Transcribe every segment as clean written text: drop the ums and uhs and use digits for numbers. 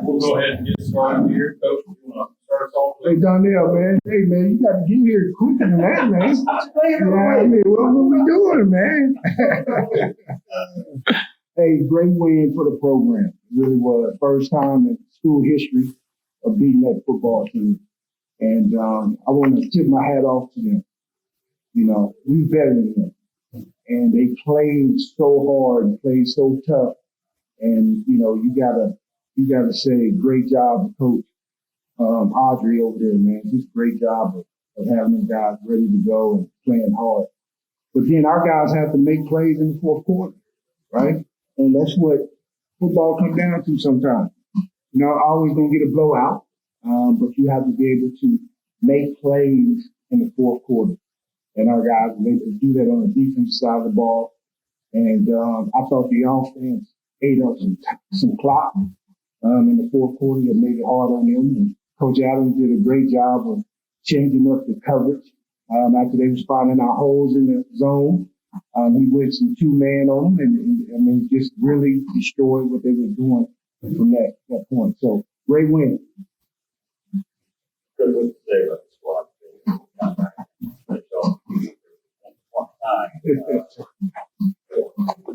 We'll go ahead and get started here. Coach, you want to start us off? Hey, Donnell, man. Hey, man, you got to get here quicker than that, man. I mean, what we doing, man? Hey, great win for the program. It really was. First time in school history of beating that football team. And I want to tip my hat off to them. You know, we better than them. And they played so hard, played so tough. And, you know, you gotta say great job to Coach Audrey over there, man. Just great job of having them guys ready to go and playing hard. But then our guys have to make plays in the fourth quarter, right? And that's what football comes down to sometimes. You know, always gonna get a blowout, but you have to be able to make plays in the fourth quarter. And our guys were able to do that on the defensive side of the ball. And I thought the offense ate up some clock in the fourth quarter that made it hard on them. And Coach Adams did a great job of changing up the coverage. After they was finding our holes in the zone, he went some two-man on them and just really destroyed what they were doing from that point. So, great win. Good to say about the squad.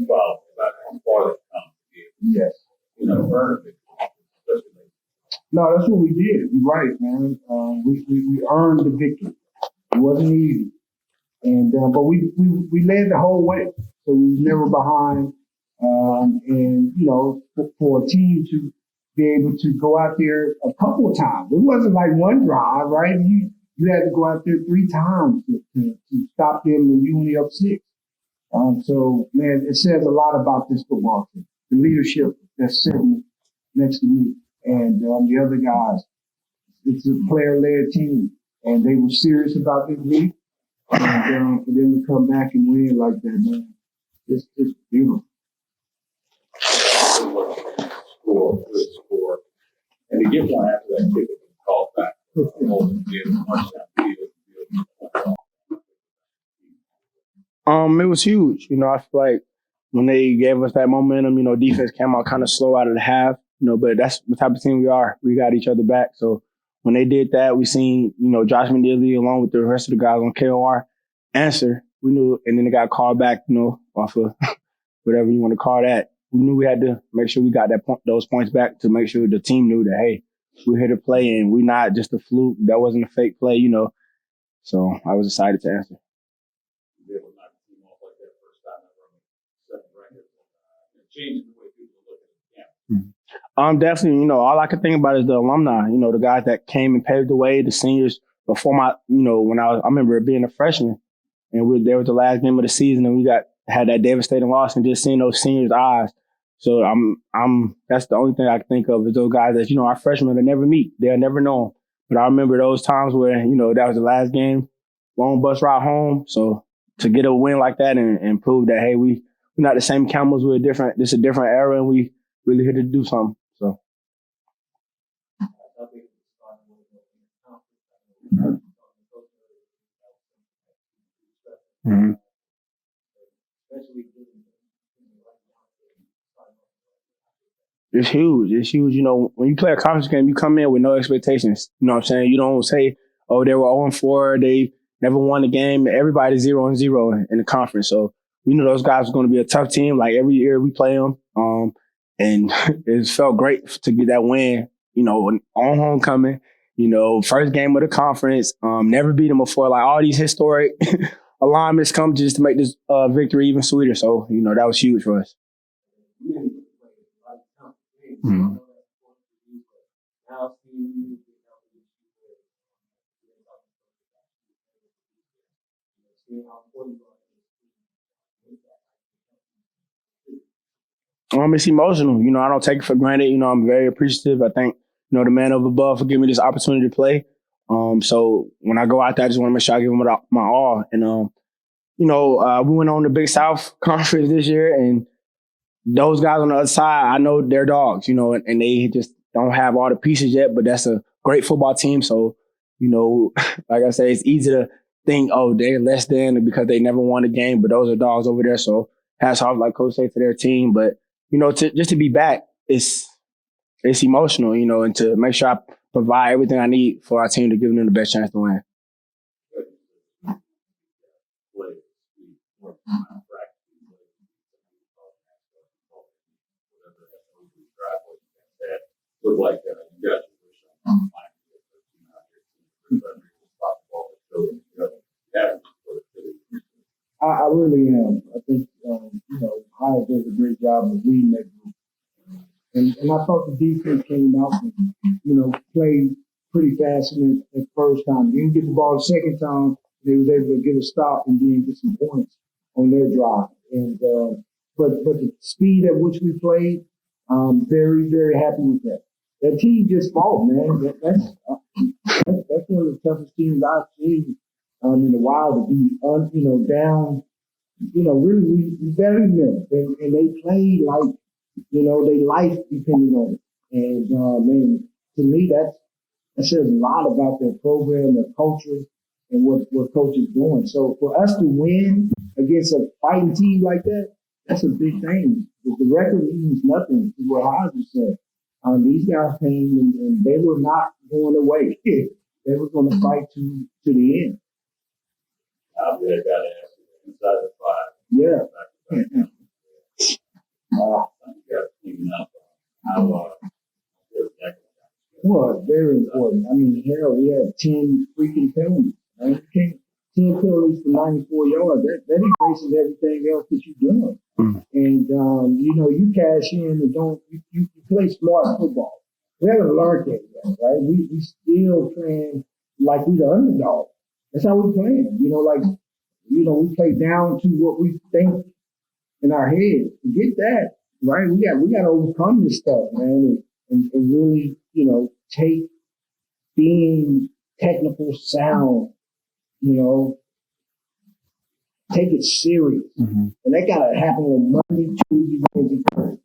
Well, about how far they come. Yes. You know, earn it. No, that's what we did. You're right, man. We earned the victory. It wasn't easy, and but we led the whole way, so we was never behind. And you know, for a team to be able to go out there a couple of times, it wasn't like one drive, right? You had to go out there 3 times to stop them when you only up 6. So, man, it says a lot about this football team. The leadership that's sitting next to me and the other guys. It's a player-led team, and they were serious about this week. And for them to come back and win like that, man, it's beautiful. Score. And to get one after that kick, called back. It was huge. You know, I feel like when they gave us that momentum, you know, defense came out kind of slow out of the half, you know, but that's the type of team we are. We got each other back. So when they did that, we seen, you know, Josh McNeely along with the rest of the guys on KOR answer. We knew, and then they got called back, you know, off of whatever you want to call that. We knew we had to make sure we got those points back to make sure the team knew that, hey, we're here to play and we're not just a fluke. That wasn't a fake play, you know. So I was excited to answer. Definitely, you know, all I could think about is the alumni, you know, the guys that came and paved the way, the seniors before my, you know, when I remember being a freshman and there was the last game of the season and we had that devastating loss and just seeing those seniors' eyes. So that's the only thing I can think of is those guys that, you know, our freshmen will never meet. They'll never know them. But I remember those times where, you know, that was the last game, long bus ride home. So to get a win like that and prove that, hey, we're not the same Camels, this is a different era and we really here to do something. So. Mm-hmm. It's huge. It's huge. You know, when you play a conference game, you come in with no expectations. You know what I'm saying? You don't say, oh, they were 0-4, they never won a game. Everybody's 0-0 in the conference. So we knew those guys were going to be a tough team. Like every year we play them. And it felt great to get that win, you know, on homecoming, you know, first game of the conference, never beat them before. Like all these historic alignments come just to make this victory even sweeter. So, you know, that was huge for us. Mm-hmm. It's emotional. You know, I don't take it for granted. You know, I'm very appreciative. I thank, you know, the man up above for giving me this opportunity to play. So when I go out there, I just want to make sure I give them my all. And, you know, we went on the Big South Conference this year, and those guys on the other side, I know they're dogs, you know, and they just don't have all the pieces yet, but that's a great football team. So, you know, like I say, it's easy to think, oh, they're less than because they never won a game, but those are dogs over there. So hats off, like Coach said, to their team. But, you know, just to be back, it's it's emotional, and to make sure I provide everything I need for our team to give them the best chance to win. Look like you got I really am. I think, Hyatt does a great job of leading that group. And I thought the defense came out and, played pretty fast in the first time. They didn't get the ball the second time. They was able to get a stop and then get some points on their drive. And but the speed at which we played, very, very happy with that. That team just fought, man. That's one of the toughest teams I've seen in a while to be down. Really we buried them, and they played like their life depended on it. And man, to me that says a lot about their program, their culture, and what coach is doing. So for us to win against a fighting team like that, that's a big thing. The record means nothing, is what Hodges said. These guys came and they were not going away. They were going to fight to the end. I've got to ask you, inside the five. Yeah. Well, very important. I mean, hell, we had 10 freaking penalties. Right? 10 penalties for 94 yards. That erases everything else that you're doing. Mm. And, you cash in and you play smart football. We haven't learned that yet, right? We still playing like we the underdog. That's how we're playing. We play down to what we think in our head. Forget that, right? We got to overcome this stuff, man, and really, take being technical sound, take it serious. Mm-hmm. And that got to happen on Monday, Tuesday, Wednesday, Thursday.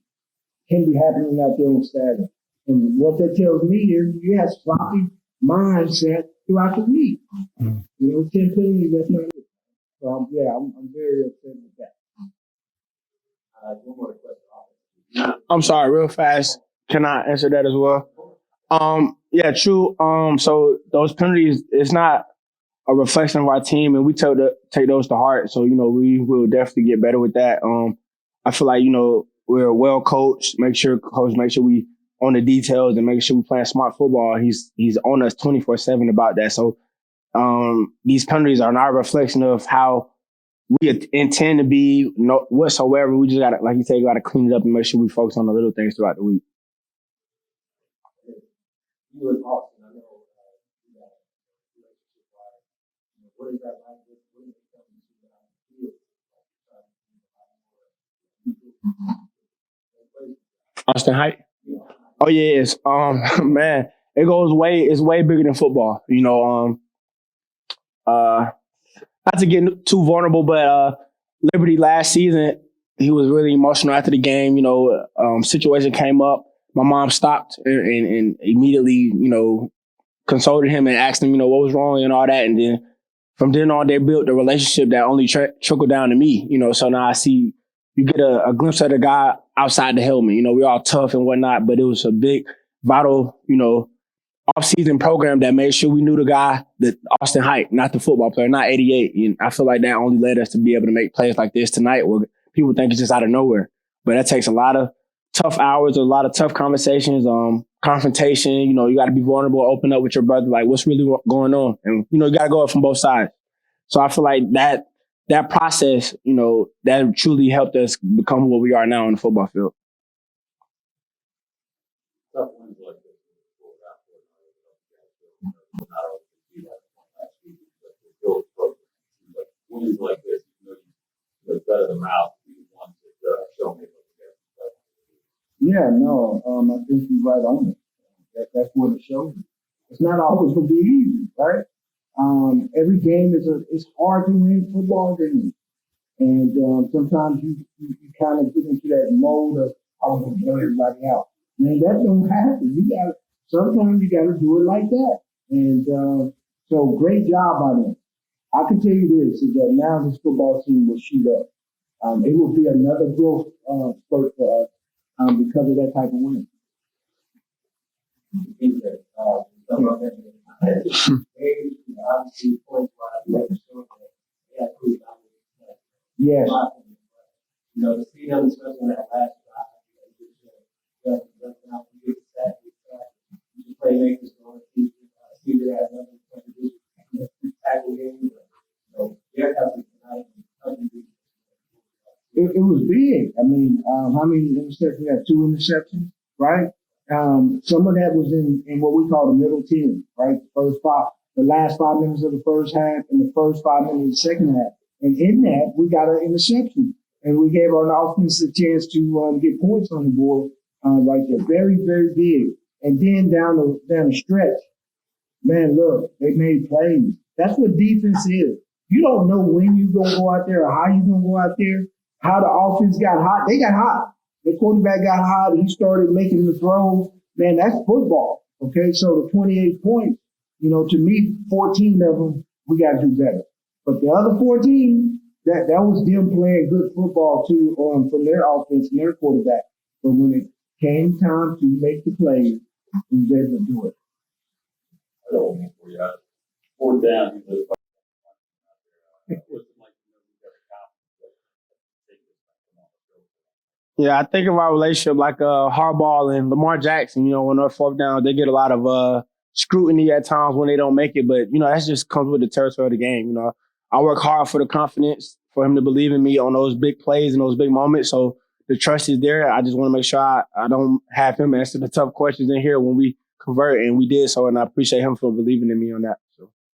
Can't be happening out there on Saturday. And what that tells me is you have sloppy mindset throughout the week. Mm-hmm. 10 penalties, that's not it. So, I'm very upset with that. One more question. I'm sorry, real fast. Can I answer that as well? Yeah, true. So those penalties, it's not a reflection of our team, and we take those to heart. So, we will definitely get better with that. I feel like, we're well coached. Make sure we on the details and make sure we playing smart football. He's on us 24/7 about that. So, these penalties are not a reflection of how we intend to be whatsoever. We just got to, like you said, got to clean it up and make sure we focus on the little things throughout the week. You and Austin, I know you got a relationship, right? What is that like? What is it Austin Height? Oh yes. Man, it's way bigger than football. Not to get too vulnerable, but Liberty last season, he was really emotional after the game. Situation came up. My mom stopped and immediately, consulted him and asked him, what was wrong and all that. And then from then on, they built a relationship that only trickled down to me. So now I see you get a glimpse of the guy outside the helmet. We're all tough and whatnot, but it was a big, vital, off-season program that made sure we knew the guy, the Austin Height, not the football player, not 88. And I feel like that only led us to be able to make plays like this tonight where people think it's just out of nowhere. But that takes a lot of tough hours, a lot of tough conversations, confrontation. You got to be vulnerable, open up with your brother, like what's really going on. And, you got to go up from both sides. So I feel like that process, that truly helped us become what we are now on the football field. Wins like this, better than mouth. Show me. Yeah, no, I think you're right on it. That's what it shows. It's not always going to be easy, right? Every game it's hard to win football games, and sometimes you kind of get into that mode of I'm going to blow everybody out. Man, that don't happen. Sometimes you got to do it like that, and so great job by them. I can tell you this, is that now this football team will shoot up. It will be another growth spurt for us because of that type of win. think that, some of them, obviously, points wise, yeah, cool. Yes. You know, to see them, especially when that last drive, playmakers going to see that tackle game. So, yeah, It was big. I mean, how many interceptions? We had 2 interceptions, right? Some of that was in what we call the middle 10, right? The last 5 minutes of the first half and the first 5 minutes of the second half. And in that, we got an interception. And we gave our offense a chance to get points on the board right there. Very, very big. And then down the stretch, man, look, they made plays. That's what defense is. You don't know when you're going to go out there or how you're going to go out there, how the offense got hot. They got hot. The quarterback got hot. He started making the throws. Man, that's football. Okay, so the 28 points, to me, 14 of them, we got to do better. But the other 14, that was them playing good football too from their offense and their quarterback. But when it came time to make the plays, we was able to do it. I don't know for you. 4th down, Yeah, I think of our relationship like Harbaugh and Lamar Jackson. When they're 4th down, they get a lot of scrutiny at times when they don't make it. But, that just comes with the territory of the game. I work hard for the confidence, for him to believe in me on those big plays and those big moments. So the trust is there. I just want to make sure I don't have him answer the tough questions in here when we convert, and we did so. And I appreciate him for believing in me on that.